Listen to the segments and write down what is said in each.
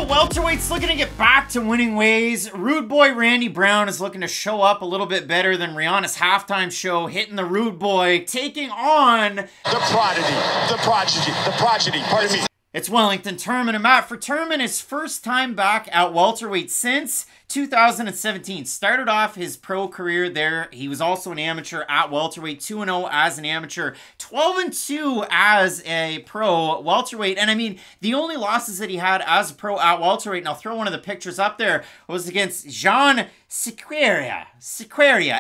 the welterweight's looking to get back to winning ways. Rudeboy Randy Brown is looking to show up a little bit better than Rihanna's halftime show, hitting the Rudeboy, taking on the Prodigy, pardon me. It's Wellington Turman, and Matt, for Turman, his first time back at welterweight since 2017. Started off his pro career there. He was also an amateur at welterweight, 2-0 as an amateur, 12-2 as a pro welterweight. And I mean, the only losses that he had as a pro at welterweight, and I'll throw one of the pictures up there, was against Jean Sequeira,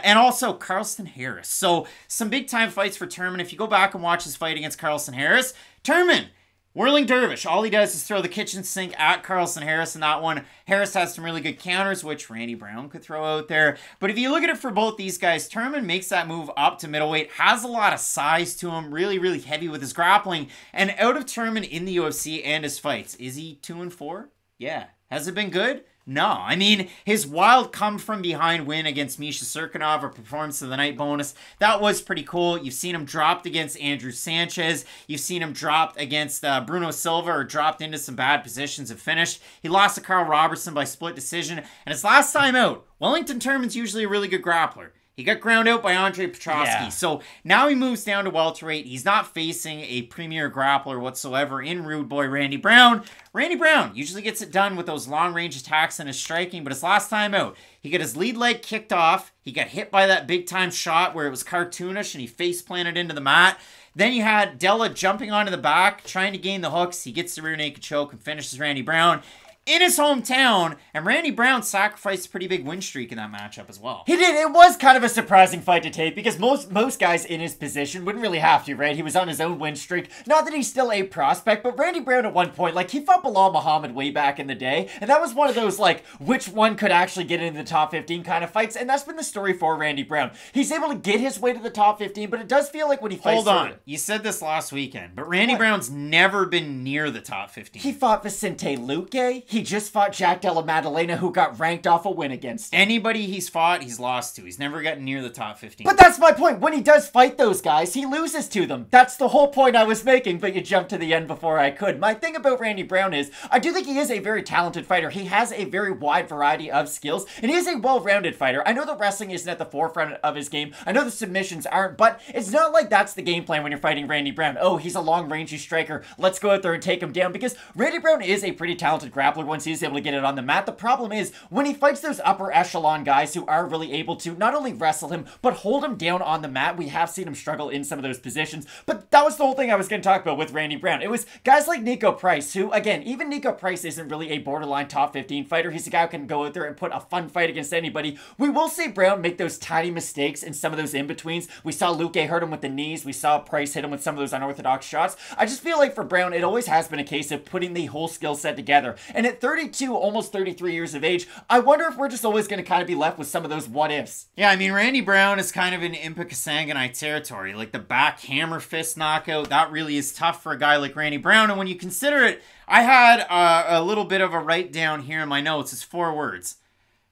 and also Carlston Harris. So some big time fights for Turman. If you go back and watch his fight against Carlston Harris, Turman, whirling dervish. All he does is throw the kitchen sink at Carlston Harris in that one. Harris has some really good counters, which Randy Brown could throw out there. But if you look at it for both these guys, Turman makes that move up to middleweight, has a lot of size to him, really, really heavy with his grappling. And out of Turman in the UFC and his fights, is he 2-4? Yeah. Has it been good? No. I mean, his wild come-from-behind win against Misha Cirkunov, a performance of the night bonus, that was pretty cool. You've seen him dropped against Andrew Sanchez. You've seen him dropped against Bruno Silva, or dropped into some bad positions and finished. He lost to Carl Robertson by split decision. And his last time out, Wellington Turman's usually a really good grappler. He got ground out by Andre Petroski. Yeah. So now he moves down to welterweight. He's not facing a premier grappler whatsoever in Rudeboy Randy Brown. Randy Brown usually gets it done with those long-range attacks and his striking, but his last time out, he got his lead leg kicked off. He got hit by that big-time shot where it was cartoonish and he face-planted into the mat. Then you had Della jumping onto the back, trying to gain the hooks. He gets the rear naked choke and finishes Randy Brown in his hometown, and Randy Brown sacrificed a pretty big win streak in that matchup as well. He did. It was kind of a surprising fight to tape because most guys in his position wouldn't really have to, right? He was on his own win streak. Not that he's still a prospect, but Randy Brown at one point, like, he fought Bilal Muhammad way back in the day, and that was one of those, like, which one could actually get into the top 15 kind of fights, and that's been the story for Randy Brown. He's able to get his way to the top 15, but it does feel like when he fights... Hold on. You said this last weekend, but Randy Brown's never been near the top 15. He fought Vicente Luque. He just fought Jack Della Maddalena, who got ranked off a win against him. Anybody he's fought, he's lost to. He's never gotten near the top 15. But that's my point. When he does fight those guys, he loses to them. That's the whole point I was making, but you jumped to the end before I could. My thing about Randy Brown is, I do think he is a very talented fighter. He has a very wide variety of skills, and he is a well-rounded fighter. I know the wrestling isn't at the forefront of his game. I know the submissions aren't, but it's not like that's the game plan when you're fighting Randy Brown. Oh, he's a long-rangey striker. Let's go out there and take him down, because Randy Brown is a pretty talented grappler once he's able to get it on the mat. The problem is, when he fights those upper echelon guys who are really able to not only wrestle him, but hold him down on the mat, we have seen him struggle in some of those positions. But that was the whole thing I was going to talk about with Randy Brown. It was guys like Nico Price, who, again, even Nico Price isn't really a borderline top 15 fighter. He's a guy who can go out there and put a fun fight against anybody. We will see Brown make those tiny mistakes in some of those in-betweens. We saw Luque hurt him with the knees. We saw Price hit him with some of those unorthodox shots. I just feel like for Brown, it always has been a case of putting the whole skill set together. And at 32, almost 33 years of age, I wonder if we're just always going to kind of be left with some of those what-ifs. Yeah, I mean, Randy Brown is kind of in Impa Kasanganai territory. Like, the back hammer fist knockout, that really is tough for a guy like Randy Brown. And when you consider it, I had a little bit of a write-down here in my notes. It's 4 words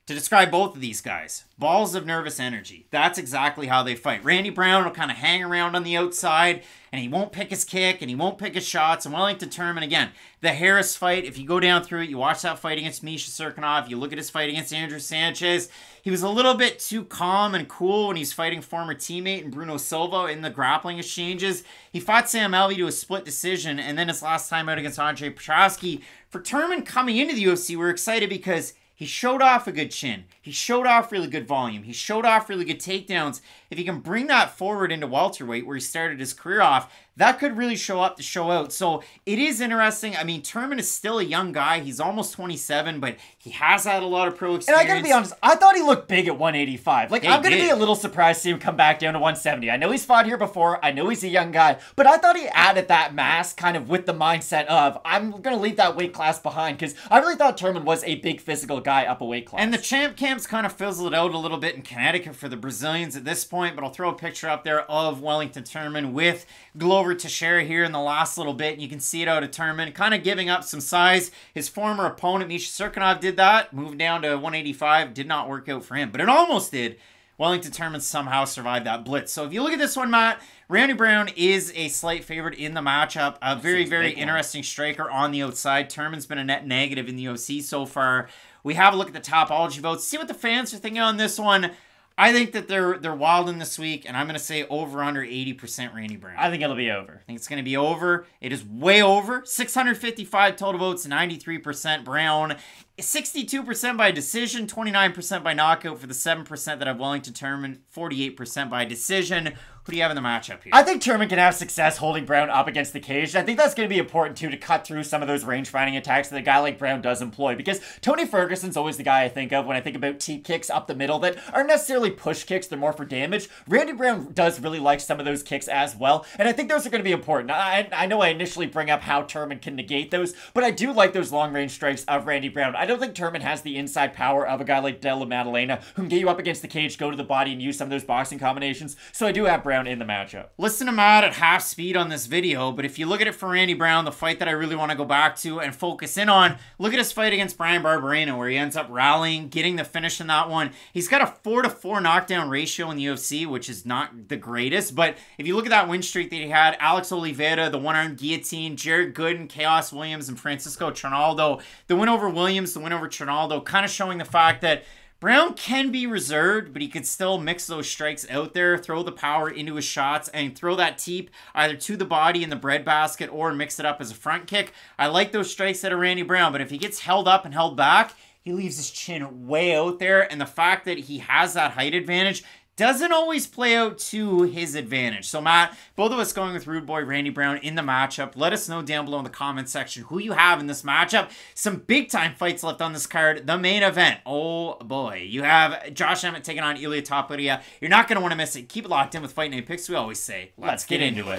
to describe both of these guys. Balls of nervous energy. That's exactly how they fight. Randy Brown will kind of hang around on the outside, and he won't pick his kick, and he won't pick his shots. And Wellington Turman, again, the Harris fight, if you go down through it, you watch that fight against Misha Cirkunov, you look at his fight against Andrew Sanchez, he was a little bit too calm and cool when he's fighting former teammate and Bruno Silva in the grappling exchanges. He fought Sam Alvey to a split decision, and then his last time out against Andre Petroski. For Turman coming into the UFC, we're excited because he showed off a good chin. He showed off really good volume. He showed off really good takedowns. If he can bring that forward into welterweight, where he started his career off, that could really show up to show out. So it is interesting. I mean, Turman is still a young guy. He's almost 27, but he has had a lot of pro experience. And I gotta be honest, I thought he looked big at 185. Like, I'm gonna be a little surprised to see him come back down to 170. I know he's fought here before. I know he's a young guy, but I thought he added that mass kind of with the mindset of, I'm gonna leave that weight class behind, because I really thought Turman was a big physical guy up a weight class. And the champ camps kind of fizzled out a little bit in Connecticut for the Brazilians at this point, but I'll throw a picture up there of Wellington Turman with Glover Teixeira here in the last little bit. You can see it out of Turman, kind of giving up some size. His former opponent, Misha Cirkunov, did that, moved down to 185. Did not work out for him, but it almost did Wellington Turman somehow survived that blitz. So if you look at this one, Matt, Randy Brown is a slight favorite in the matchup. A very, very interesting striker on the outside. Turman's been a net negative in the UFC so far. We have a look at the Topology votes. See what the fans are thinking on this one. I think that they're wilding this week, and I'm going to say over under 80% Randy Brown. I think it'll be over. I think it's going to be over. It is way over. 655 total votes, 93% Brown. 62% by decision, 29% by knockout for the 7% that have Wellington Turman, 48% by decision. Who do you have in the matchup here? I think Turman can have success holding Brown up against the cage. I think that's going to be important, too, to cut through some of those range-finding attacks that a guy like Brown does employ. Because Tony Ferguson's always the guy I think of when I think about teep kicks up the middle that aren't necessarily push kicks. They're more for damage. Randy Brown does really like some of those kicks as well. And I think those are going to be important. I know I initially bring up how Turman can negate those, but I do like those long-range strikes of Randy Brown. I don't think Turman has the inside power of a guy like Della Maddalena, who can get you up against the cage, go to the body, and use some of those boxing combinations. So I do have Brown in the matchup. Listen to Matt at half speed on this video, but if you look at it for Randy Brown, the fight that I really want to go back to and focus in on, look at his fight against Brian Barberena, where he ends up rallying, getting the finish in that one. He's got a 4-to-4 knockdown ratio in the UFC, which is not the greatest, but if you look at that win streak that he had, Alex Oliveira, the one-arm guillotine, Jared Gooden, Chaos Williams, and Francisco Trinaldo, the win over Williams, the win over Trinaldo, kind of showing the fact that Brown can be reserved, but he could still mix those strikes out there, throw the power into his shots, and throw that teep either to the body in the breadbasket or mix it up as a front kick. I like those strikes out of Randy Brown, but if he gets held up and held back, he leaves his chin way out there, and the fact that he has that height advantage doesn't always play out to his advantage. So, Matt, both of us going with Rudeboy, Randy Brown in the matchup. Let us know down below in the comments section who you have in this matchup. Some big-time fights left on this card. The main event. Oh, boy. You have Josh Emmett taking on Ilia Topuria. You're not going to want to miss it. Keep it locked in with Fight Night Picks. We always say, let's get into it.